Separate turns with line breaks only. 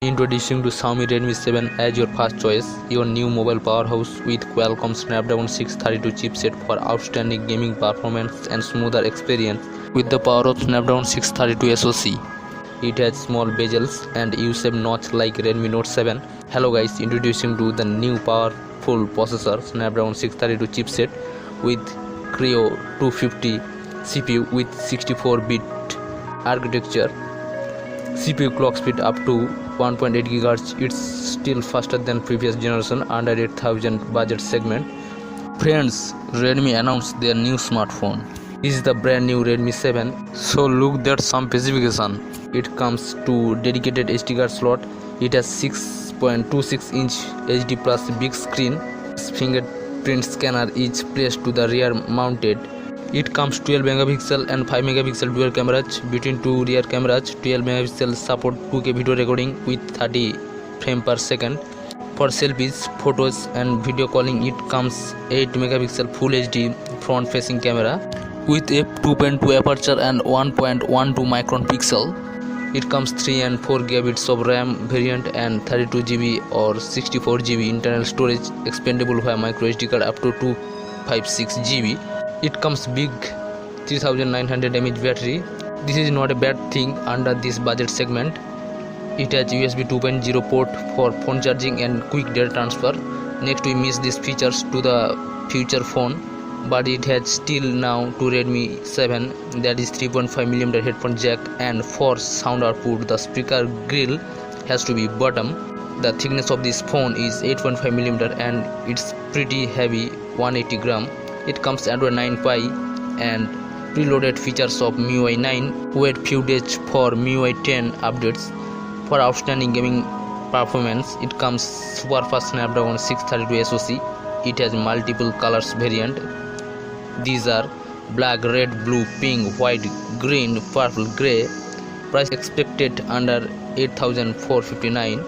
Introducing to Xiaomi Redmi 7 as your first choice, your new mobile powerhouse with Qualcomm Snapdragon 632 chipset for outstanding gaming performance and smoother experience. With the power of Snapdragon 632 SoC, it has small bezels and U-shaped notch like Redmi Note 7. Hello guys, introducing to the new powerful processor Snapdragon 632 chipset with Creo 250 CPU with 64-bit architecture. CPU clock speed up to 1.8 GHz. It's still faster than previous generation under 8000 budget segment. Friends, Redmi announced their new smartphone. This is the brand new Redmi 7. So look at some specification. It comes to dedicated SD card slot. It has 6.26 inch HD plus big screen. Fingerprint scanner is placed to the rear mounted. It comes 12 megapixel and 5 megapixel dual cameras. Between two rear cameras, 12 megapixel support 2K video recording with 30 frames per second. For selfies, photos and video calling, it comes 8 megapixel full HD front facing camera with f2.2 aperture and 1.12 micron pixel. It comes 3 and 4 gigabits of RAM variant and 32GB or 64GB internal storage expandable via micro SD card up to 256GB. It comes big 3900 mAh battery. This is not a bad thing under this budget segment. It has USB 2.0 port for phone charging and quick data transfer. Next we miss these features to the future phone, but it has still now to Redmi 7, that is 3.5mm headphone jack, and for sound output the speaker grill has to be bottom. The thickness of this phone is 8.5mm and it's pretty heavy, 180 gram. It comes Android 9 Pie and preloaded features of MIUI 9. Wait few days for MIUI 10 updates. For outstanding gaming performance, it comes super fast Snapdragon 632 SoC. It has multiple colors variant. These are black, red, blue, pink, white, green, purple, grey. Price expected under 8459.